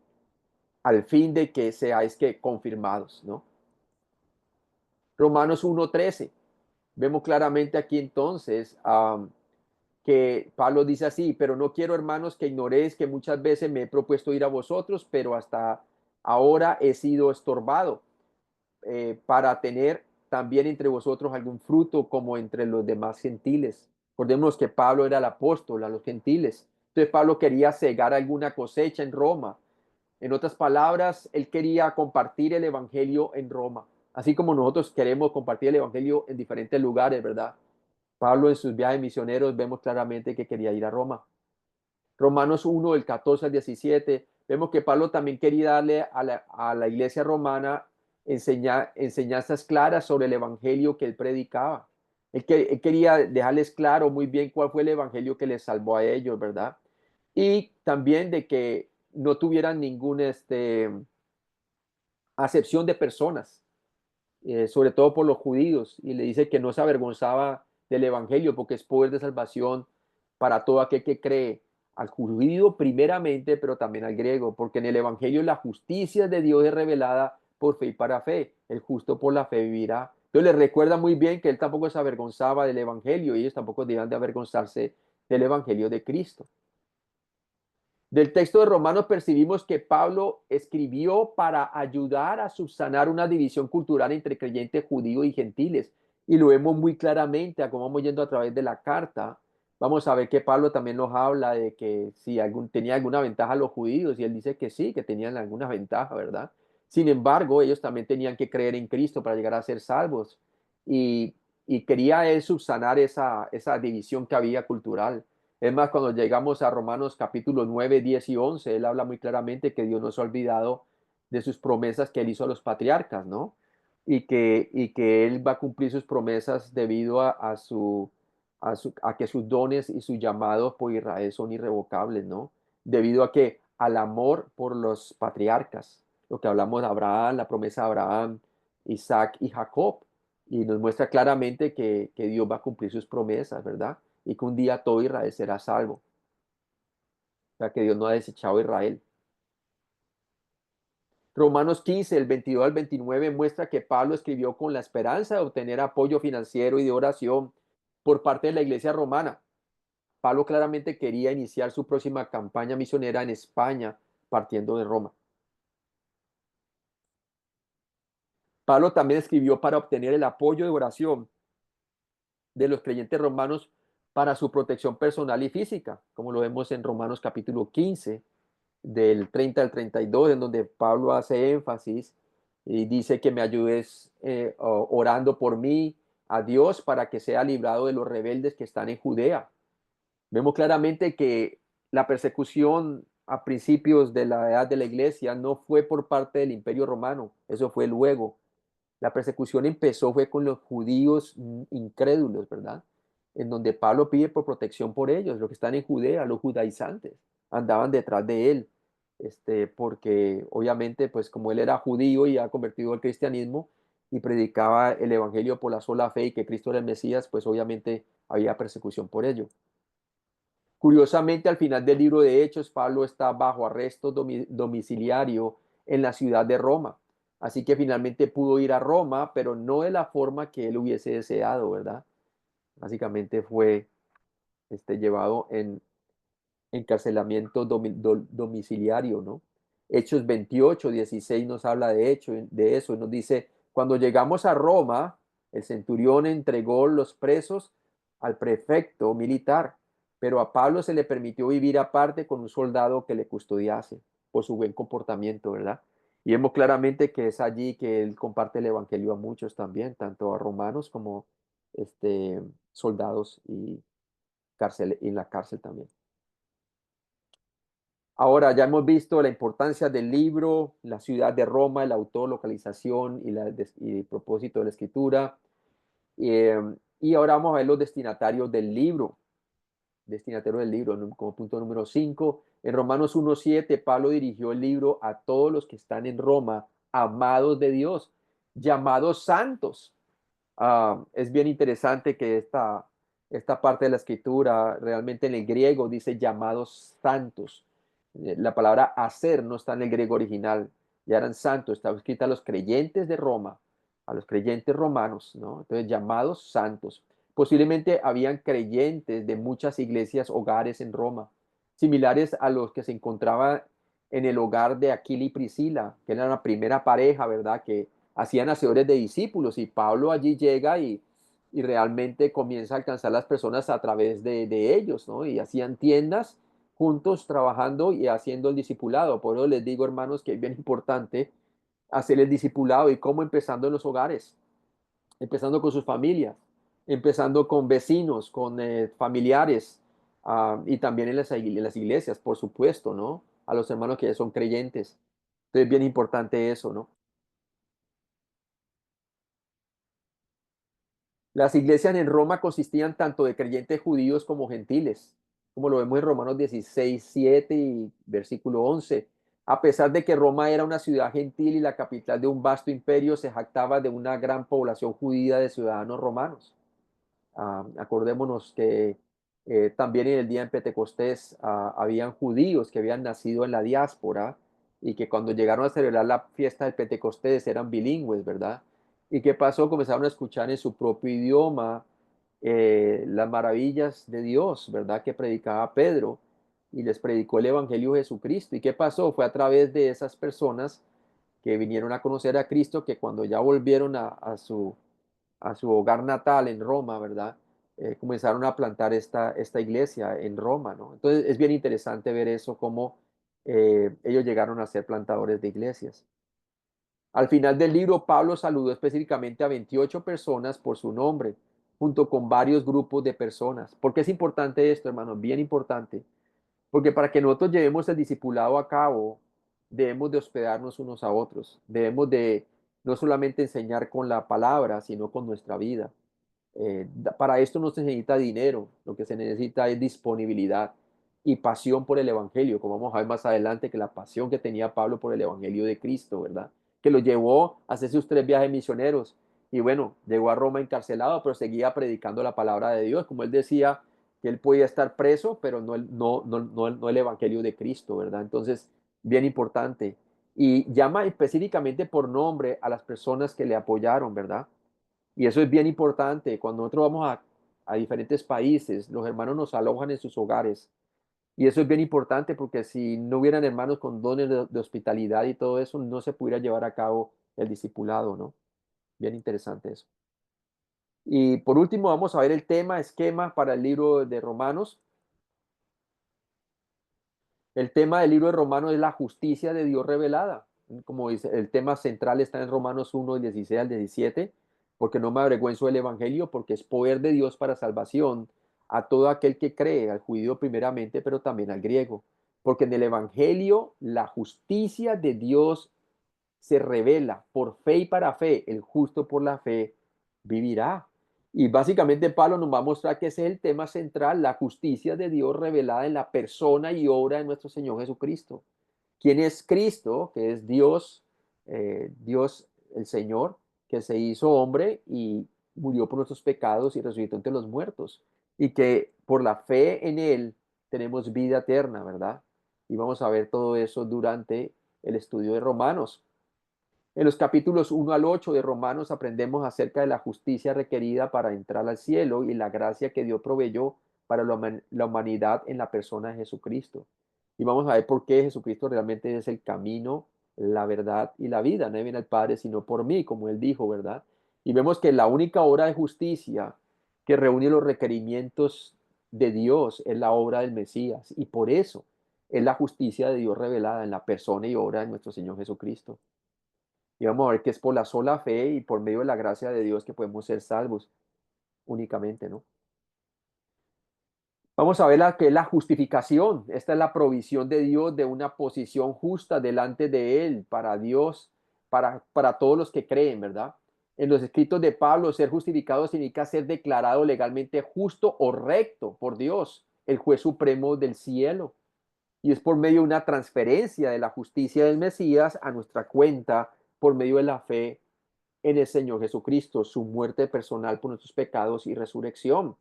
al fin de que seáis que confirmados, ¿no? Romanos 1:13, vemos claramente aquí entonces que Pablo dice así, pero no quiero, hermanos, que ignoréis que muchas veces me he propuesto ir a vosotros, pero hasta ahora he sido estorbado para tener también entre vosotros algún fruto como entre los demás gentiles. Recordemos que Pablo era el apóstol a los gentiles. Entonces Pablo quería cegar alguna cosecha en Roma. En otras palabras, él quería compartir el evangelio en Roma, así como nosotros queremos compartir el evangelio en diferentes lugares, ¿verdad? Pablo en sus viajes misioneros vemos claramente que quería ir a Roma. Romanos 1, del 14 al 17, vemos que Pablo también quería darle a la iglesia romana enseñanzas claras sobre el evangelio que él predicaba. Él quería dejarles claro muy bien cuál fue el evangelio que les salvó a ellos, ¿verdad? Y también de que no tuvieran ninguna acepción de personas, sobre todo por los judíos, y le dice que no se avergonzaba del evangelio porque es poder de salvación para todo aquel que cree, al judío primeramente, pero también al griego, porque en el evangelio la justicia de Dios es revelada por fe y para fe, el justo por la fe vivirá. Entonces le recuerda muy bien que él tampoco se avergonzaba del evangelio y ellos tampoco debían de avergonzarse del evangelio de Cristo. Del texto de Romanos percibimos que Pablo escribió para ayudar a subsanar una división cultural entre creyentes judíos y gentiles. Y lo vemos muy claramente, a cómo vamos yendo a través de la carta. Vamos a ver que Pablo también nos habla de que si tenía alguna ventaja a los judíos, y él dice que sí, que tenían alguna ventaja, ¿verdad? Sin embargo, ellos también tenían que creer en Cristo para llegar a ser salvos. Y, y quería él subsanar esa división que había cultural. Es más, cuando llegamos a Romanos capítulo 9, 10 y 11, él habla muy claramente que Dios no se ha olvidado de sus promesas que él hizo a los patriarcas, ¿no? Y que él va a cumplir sus promesas debido a que sus dones y sus llamados por Israel son irrevocables, ¿no? Debido a que al amor por los patriarcas, lo que hablamos de Abraham, la promesa de Abraham, Isaac y Jacob, y nos muestra claramente que Dios va a cumplir sus promesas, ¿verdad? Y que un día todo Israel será salvo. O sea, que Dios no ha desechado a Israel. Romanos 15, el 22 al 29 muestra que Pablo escribió con la esperanza de obtener apoyo financiero y de oración por parte de la iglesia romana. Pablo claramente quería iniciar su próxima campaña misionera en España, partiendo de Roma. Pablo también escribió para obtener el apoyo de oración de los creyentes romanos para su protección personal y física, como lo vemos en Romanos capítulo 15, del 30 al 32, en donde Pablo hace énfasis y dice que me ayudes orando por mí a Dios para que sea librado de los rebeldes que están en Judea. Vemos claramente que la persecución a principios de la edad de la iglesia no fue por parte del Imperio Romano, eso fue luego. La persecución empezó fue con los judíos incrédulos, ¿verdad? En donde Pablo pide por protección por ellos, los que están en Judea, los judaizantes, andaban detrás de él, porque obviamente, pues como él era judío y ha convertido al cristianismo y predicaba el evangelio por la sola fe y que Cristo era el Mesías, pues obviamente había persecución por ello. Curiosamente, al final del libro de Hechos, Pablo está bajo arresto domiciliario en la ciudad de Roma. Así que finalmente pudo ir a Roma, pero no de la forma que él hubiese deseado, ¿verdad? Básicamente fue llevado en encarcelamiento domiciliario, ¿no? Hechos 28, 16 nos habla de eso, y nos dice, cuando llegamos a Roma, el centurión entregó los presos al prefecto militar, pero a Pablo se le permitió vivir aparte con un soldado que le custodiase por su buen comportamiento, ¿verdad? Y vemos claramente que es allí que él comparte el evangelio a muchos también, tanto a romanos como este, soldados y cárcel, y en la cárcel también. Ahora, ya hemos visto la importancia del libro, la ciudad de Roma, el autor, localización y el propósito de la escritura. Y ahora vamos a ver los destinatarios del libro. Destinatario del libro, como punto número 5. En Romanos 1:7, Pablo dirigió el libro a todos los que están en Roma, amados de Dios, llamados santos. Es bien interesante que esta parte de la escritura, realmente en el griego dice llamados santos. La palabra hacer no está en el griego original, ya eran santos, estaba escrita a los creyentes de Roma, a los creyentes romanos, ¿no? Entonces, llamados santos. Posiblemente habían creyentes de muchas iglesias, hogares en Roma, similares a los que se encontraban en el hogar de Aquila y Priscila, que era la primera pareja, ¿verdad? Que hacían hacedores de discípulos, y Pablo allí llega y realmente comienza a alcanzar las personas a través de ellos, ¿no? Y hacían tiendas juntos trabajando y haciendo el discipulado. Por eso les digo, hermanos, que es bien importante hacer el discipulado, y cómo, empezando en los hogares, empezando con sus familias, empezando con vecinos, con familiares, y también en las iglesias, por supuesto, ¿no? A los hermanos que ya son creyentes. Entonces, bien importante eso, ¿no? Las iglesias en Roma consistían tanto de creyentes judíos como gentiles, como lo vemos en Romanos 16:7 y versículo 11. A pesar de que Roma era una ciudad gentil y la capital de un vasto imperio, se jactaba de una gran población judía de ciudadanos romanos. Acordémonos que también en el día en Pentecostés habían judíos que habían nacido en la diáspora, y que cuando llegaron a celebrar la fiesta del Pentecostés eran bilingües, ¿verdad? ¿Y qué pasó? Comenzaron a escuchar en su propio idioma las maravillas de Dios, ¿verdad? Que predicaba Pedro, y les predicó el Evangelio de Jesucristo. ¿Y qué pasó? Fue a través de esas personas que vinieron a conocer a Cristo, que cuando ya volvieron a su hogar natal en Roma, ¿verdad? Comenzaron a plantar esta iglesia en Roma, ¿no? Entonces es bien interesante ver eso, cómo ellos llegaron a ser plantadores de iglesias. Al final del libro, Pablo saludó específicamente a 28 personas por su nombre, junto con varios grupos de personas. ¿Por qué es importante esto, hermano? Bien importante. Porque para que nosotros llevemos el discipulado a cabo, debemos de hospedarnos unos a otros. Debemos de no solamente enseñar con la palabra, sino con nuestra vida. Para esto no se necesita dinero, lo que se necesita es disponibilidad y pasión por el Evangelio, como vamos a ver más adelante, que la pasión que tenía Pablo por el Evangelio de Cristo, ¿verdad? Que lo llevó a hacer sus 3 viajes misioneros. Y bueno, llegó a Roma encarcelado, pero seguía predicando la palabra de Dios. Como él decía, que él podía estar preso, pero no el Evangelio de Cristo, ¿verdad? Entonces, bien importante. Y llama específicamente por nombre a las personas que le apoyaron, ¿verdad? Y eso es bien importante. Cuando nosotros vamos a diferentes países, los hermanos nos alojan en sus hogares. Y eso es bien importante, porque si no hubieran hermanos con dones de hospitalidad y todo eso, no se pudiera llevar a cabo el discipulado, ¿no? Bien interesante eso. Y por último, vamos a ver el tema, esquema para el libro de Romanos. El tema del libro de Romanos es la justicia de Dios revelada. Como dice, el tema central está en Romanos 1:16 al 17, porque no me avergüenzo del Evangelio, porque es poder de Dios para salvación a todo aquel que cree, al judío primeramente, pero también al griego. Porque en el Evangelio la justicia de Dios se revela por fe, y para fe, el justo por la fe vivirá. Y básicamente Pablo nos va a mostrar que ese es el tema central, la justicia de Dios revelada en la persona y obra de nuestro Señor Jesucristo. ¿Quién es Cristo? Que es Dios, Dios el Señor, que se hizo hombre y murió por nuestros pecados y resucitó entre los muertos. Y que por la fe en Él tenemos vida eterna, ¿verdad? Y vamos a ver todo eso durante el estudio de Romanos. En los capítulos 1 al 8 de Romanos aprendemos acerca de la justicia requerida para entrar al cielo y la gracia que Dios proveyó para la humanidad en la persona de Jesucristo. Y vamos a ver por qué Jesucristo realmente es el camino, la verdad y la vida. Nadie viene al Padre sino por mí, como él dijo, ¿verdad? Y vemos que la única obra de justicia que reúne los requerimientos de Dios es la obra del Mesías. Y por eso es la justicia de Dios revelada en la persona y obra de nuestro Señor Jesucristo. Y vamos a ver que es por la sola fe y por medio de la gracia de Dios que podemos ser salvos únicamente, ¿no? Vamos a ver la que es la justificación. Esta es la provisión de Dios de una posición justa delante de Él para Dios, para todos los que creen, ¿verdad? En los escritos de Pablo, ser justificado significa ser declarado legalmente justo o recto por Dios, el juez supremo del cielo. Y es por medio de una transferencia de la justicia del Mesías a nuestra cuenta por medio de la fe en el Señor Jesucristo, su muerte personal por nuestros pecados y resurrección.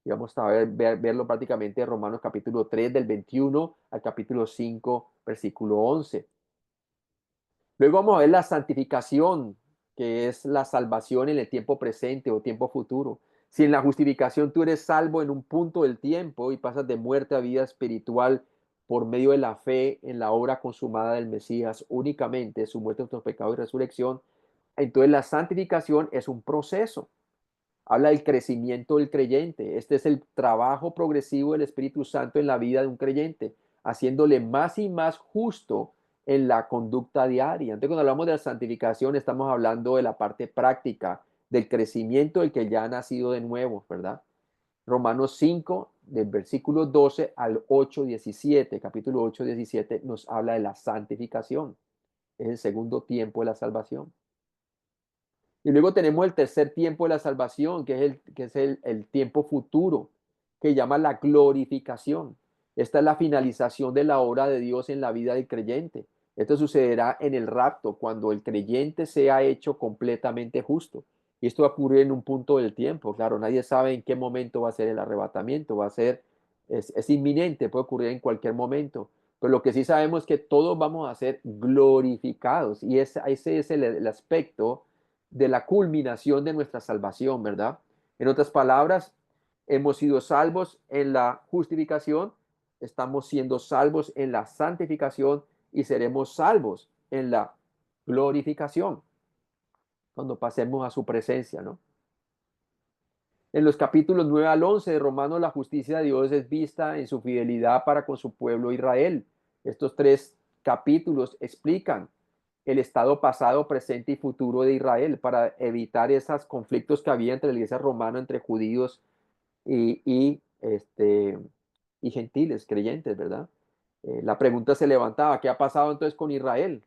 Y vamos a verlo prácticamente en Romanos capítulo 3 del 21 al capítulo 5 versículo 11. Luego vamos a ver la santificación, que es la salvación en el tiempo presente o tiempo futuro. Si en la justificación tú eres salvo en un punto del tiempo y pasas de muerte a vida espiritual por medio de la fe en la obra consumada del Mesías, únicamente su muerte, nuestros pecados y resurrección, entonces la santificación es un proceso. Habla del crecimiento del creyente. Este es el trabajo progresivo del Espíritu Santo en la vida de un creyente, haciéndole más y más justo en la conducta diaria. Entonces, cuando hablamos de la santificación, estamos hablando de la parte práctica, del crecimiento del que ya ha nacido de nuevo, ¿verdad? Romanos 5, del versículo 12 al 8:17, capítulo 8:17, nos habla de la santificación. Es el segundo tiempo de la salvación. Y luego tenemos el tercer tiempo de la salvación, que es el tiempo futuro, que llama la glorificación. Esta es la finalización de la obra de Dios en la vida del creyente. Esto sucederá en el rapto, cuando el creyente sea hecho completamente justo. Y esto va a ocurrir en un punto del tiempo. Claro, nadie sabe en qué momento va a ser el arrebatamiento. Es inminente, puede ocurrir en cualquier momento. Pero lo que sí sabemos es que todos vamos a ser glorificados. Y ese es el aspecto de la culminación de nuestra salvación, ¿verdad? En otras palabras, hemos sido salvos en la justificación, estamos siendo salvos en la santificación y seremos salvos en la glorificación, cuando pasemos a su presencia, ¿no? En los capítulos 9 al 11 de Romanos, la justicia de Dios es vista en su fidelidad para con su pueblo Israel. Estos tres capítulos explican el estado pasado, presente y futuro de Israel para evitar esos conflictos que había entre la iglesia romana, entre judíos y gentiles, creyentes, ¿verdad? La pregunta se levantaba, ¿qué ha pasado entonces con Israel?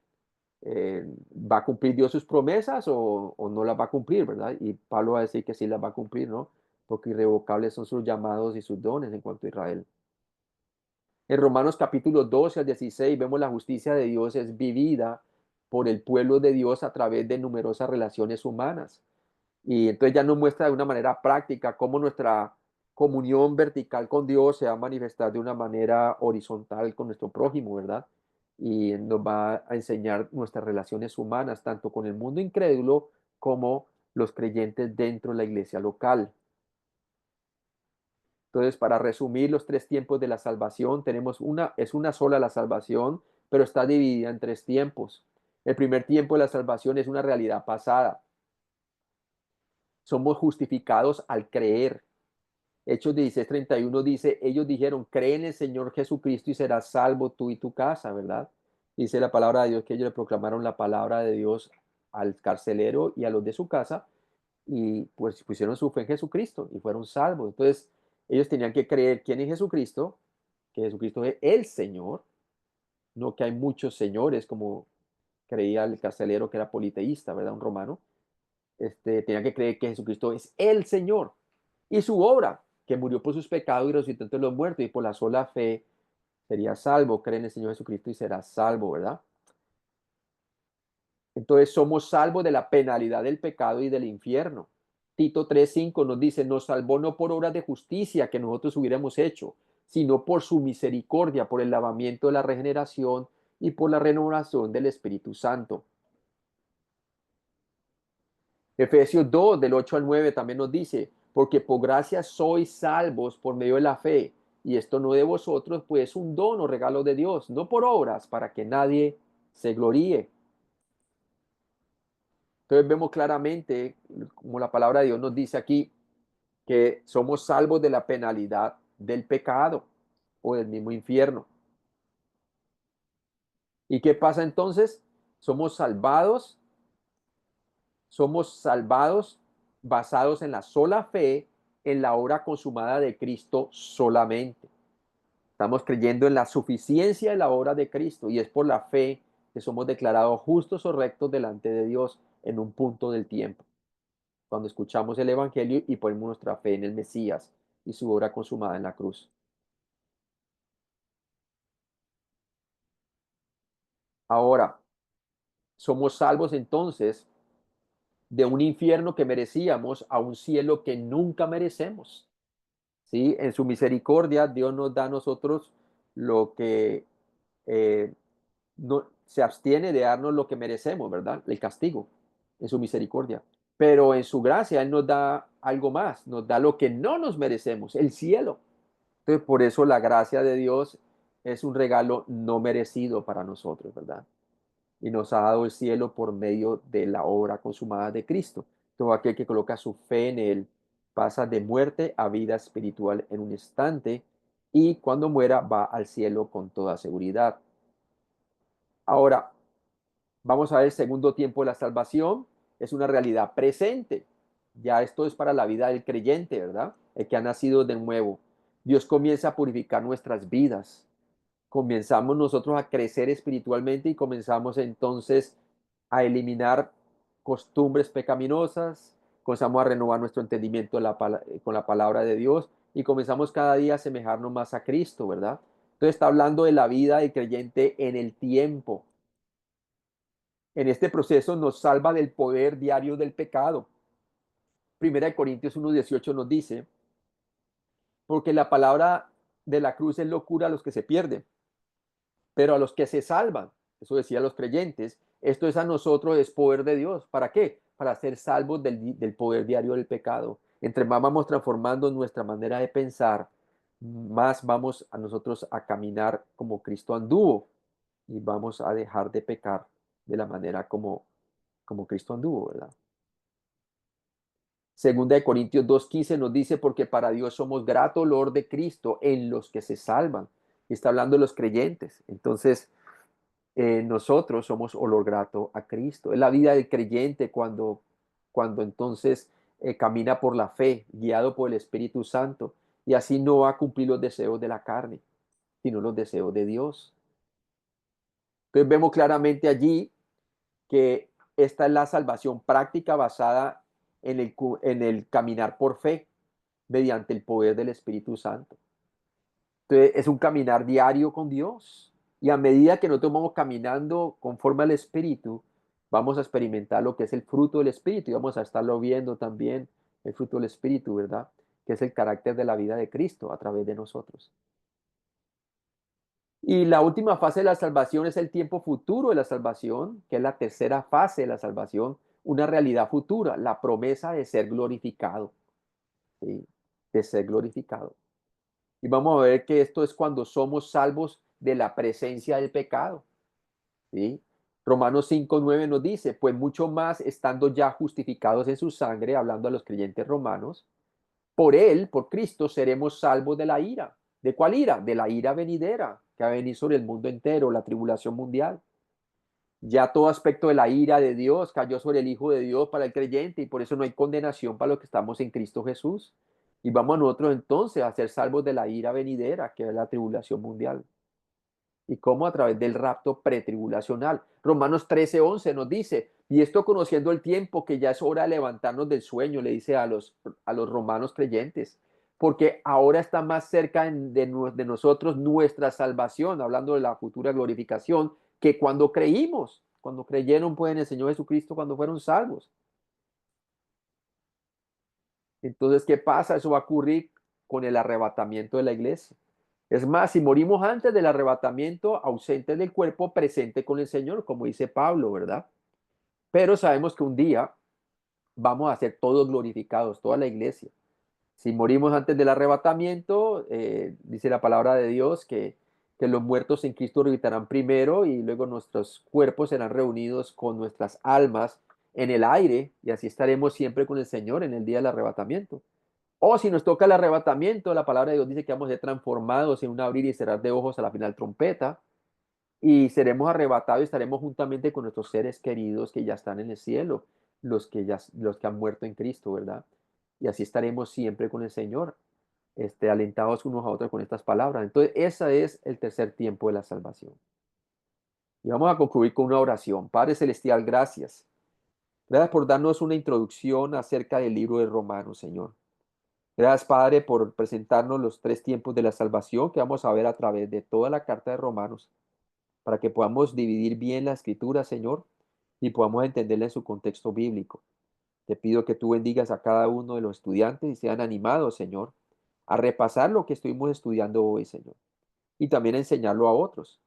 ¿Va a cumplir Dios sus promesas o no las va a cumplir, verdad? Y Pablo va a decir que sí las va a cumplir, ¿no? Porque irrevocables son sus llamados y sus dones en cuanto a Israel. En Romanos capítulo 12 al 16 vemos la justicia de Dios es vivida por el pueblo de Dios a través de numerosas relaciones humanas. Y entonces ya nos muestra de una manera práctica cómo nuestra comunión vertical con Dios se va a manifestar de una manera horizontal con nuestro prójimo, ¿verdad? Y nos va a enseñar nuestras relaciones humanas, tanto con el mundo incrédulo como los creyentes dentro de la iglesia local. Entonces, para resumir los tres tiempos de la salvación, es una sola la salvación, pero está dividida en tres tiempos. El primer tiempo de la salvación es una realidad pasada. Somos justificados al creer. Hechos 16:31 dice, ellos dijeron, cree en el Señor Jesucristo y serás salvo tú y tu casa, ¿verdad? Dice la palabra de Dios que ellos le proclamaron la palabra de Dios al carcelero y a los de su casa y pues pusieron su fe en Jesucristo y fueron salvos. Entonces, ellos tenían que creer quién es Jesucristo, que Jesucristo es el Señor, no que hay muchos señores como creía el carcelero que era politeísta, ¿verdad? Un romano. Tenían que creer que Jesucristo es el Señor y su obra, que murió por sus pecados y resucitó entre los muertos y por la sola fe sería salvo. Cree en el Señor Jesucristo y será salvo, ¿verdad? Entonces somos salvos de la penalidad del pecado y del infierno. Tito 3:5 nos dice, nos salvó no por obras de justicia que nosotros hubiéramos hecho, sino por su misericordia, por el lavamiento de la regeneración y por la renovación del Espíritu Santo. Efesios 2, del 8 al 9 también nos dice, porque por gracia sois salvos por medio de la fe, y esto no de vosotros, pues un don o regalo de Dios, no por obras, para que nadie se gloríe. Entonces vemos claramente, como la palabra de Dios nos dice aquí, que somos salvos de la penalidad del pecado o del mismo infierno. ¿Y qué pasa entonces? Somos salvados somos salvados basados en la sola fe, en la obra consumada de Cristo solamente. Estamos creyendo en la suficiencia de la obra de Cristo y es por la fe que somos declarados justos o rectos delante de Dios en un punto del tiempo, cuando escuchamos el Evangelio y ponemos nuestra fe en el Mesías y su obra consumada en la cruz. Ahora, somos salvos entonces de un infierno que merecíamos a un cielo que nunca merecemos. ¿Sí? En su misericordia, Dios nos da a nosotros lo que eh, no, se abstiene de darnos lo que merecemos, ¿verdad? El castigo, en su misericordia. Pero en su gracia, Él nos da algo más, nos da lo que no nos merecemos, el cielo. Entonces, por eso la gracia de Dios es un regalo no merecido para nosotros, ¿verdad? Y nos ha dado el cielo por medio de la obra consumada de Cristo. Todo aquel que coloca su fe en Él pasa de muerte a vida espiritual en un instante y cuando muera va al cielo con toda seguridad. Ahora, vamos a ver el segundo tiempo de la salvación. Es una realidad presente. Ya esto es para la vida del creyente, ¿verdad? El que ha nacido de nuevo. Dios comienza a purificar nuestras vidas. Comenzamos nosotros a crecer espiritualmente y comenzamos entonces a eliminar costumbres pecaminosas, comenzamos a renovar nuestro entendimiento con la palabra de Dios y comenzamos cada día a asemejarnos más a Cristo, ¿verdad? Entonces está hablando de la vida del creyente en el tiempo. En este proceso nos salva del poder diario del pecado. Primera de Corintios 1:18 nos dice, porque la palabra de la cruz es locura a los que se pierden, pero a los que se salvan, eso decía los creyentes, esto es a nosotros, es poder de Dios. ¿Para qué? Para ser salvos del poder diario del pecado. Entre más vamos transformando nuestra manera de pensar, más vamos a nosotros a caminar como Cristo anduvo y vamos a dejar de pecar de la manera como Cristo anduvo, ¿verdad? Segunda de Corintios 2:15 nos dice, porque para Dios somos grato olor de Cristo en los que se salvan. Y está hablando de los creyentes. Entonces, nosotros somos olor grato a Cristo. Es la vida del creyente cuando entonces camina por la fe, guiado por el Espíritu Santo, y así no va a cumplir los deseos de la carne, sino los deseos de Dios. Entonces vemos claramente allí que esta es la salvación práctica basada en el caminar por fe mediante el poder del Espíritu Santo. Entonces, es un caminar diario con Dios. Y a medida que nosotros vamos caminando conforme al Espíritu, vamos a experimentar lo que es el fruto del Espíritu y vamos a estarlo viendo también, el fruto del Espíritu, ¿verdad? Que es el carácter de la vida de Cristo a través de nosotros. Y la última fase de la salvación es el tiempo futuro de la salvación, que es la tercera fase de la salvación, una realidad futura, la promesa de ser glorificado, ¿sí? De ser glorificado. Y vamos a ver que esto es cuando somos salvos de la presencia del pecado, ¿sí? Romanos 5:9 nos dice, pues mucho más estando ya justificados en su sangre, hablando a los creyentes romanos, por él, por Cristo, seremos salvos de la ira. ¿De cuál ira? De la ira venidera, que va a venir sobre el mundo entero, la tribulación mundial. Ya todo aspecto de la ira de Dios cayó sobre el Hijo de Dios para el creyente y por eso no hay condenación para los que estamos en Cristo Jesús. Y vamos a nosotros entonces a ser salvos de la ira venidera, que es la tribulación mundial. ¿Y cómo? A través del rapto pretribulacional. Romanos 13:11 nos dice, y esto conociendo el tiempo que ya es hora de levantarnos del sueño, le dice a los romanos creyentes, porque ahora está más cerca de nosotros nuestra salvación, hablando de la futura glorificación, que cuando creímos, cuando creyeron pues en el Señor Jesucristo, cuando fueron salvos. Entonces, ¿qué pasa? Eso va a ocurrir con el arrebatamiento de la iglesia. Es más, si morimos antes del arrebatamiento, ausentes del cuerpo, presente con el Señor, como dice Pablo, ¿verdad? Pero sabemos que un día vamos a ser todos glorificados, toda la iglesia. Si morimos antes del arrebatamiento, dice la palabra de Dios que los muertos en Cristo resucitarán primero y luego nuestros cuerpos serán reunidos con nuestras almas en el aire y así estaremos siempre con el Señor en el día del arrebatamiento. O si nos toca el arrebatamiento, la palabra de Dios dice que vamos a ser transformados en un abrir y cerrar de ojos a la final trompeta y seremos arrebatados y estaremos juntamente con nuestros seres queridos que ya están en el cielo. los que han muerto en Cristo, ¿verdad? Y así estaremos siempre con el Señor, alentados unos a otros con estas palabras. Entonces, ese es el tercer tiempo de la salvación. Y vamos a concluir con una oración. Padre Celestial, gracias. Gracias por darnos una introducción acerca del libro de Romanos, Señor. Gracias, Padre, por presentarnos los tres tiempos de la salvación que vamos a ver a través de toda la carta de Romanos, para que podamos dividir bien la escritura, Señor, y podamos entenderla en su contexto bíblico. Te pido que tú bendigas a cada uno de los estudiantes y sean animados, Señor, a repasar lo que estuvimos estudiando hoy, Señor, y también a enseñarlo a otros.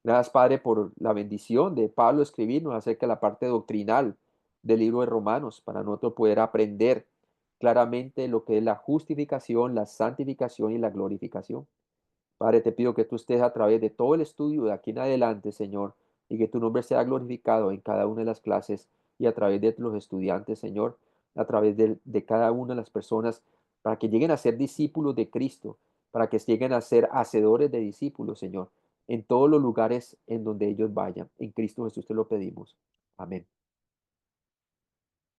Gracias, Padre, por la bendición de Pablo escribirnos acerca de la parte doctrinal del libro de Romanos, para nosotros poder aprender claramente lo que es la justificación, la santificación y la glorificación. Padre, te pido que tú estés a través de todo el estudio de aquí en adelante, Señor, y que tu nombre sea glorificado en cada una de las clases y a través de los estudiantes, Señor, a través de cada una de las personas, para que lleguen a ser discípulos de Cristo, para que lleguen a ser hacedores de discípulos, Señor, en todos los lugares en donde ellos vayan. En Cristo Jesús te lo pedimos. Amén.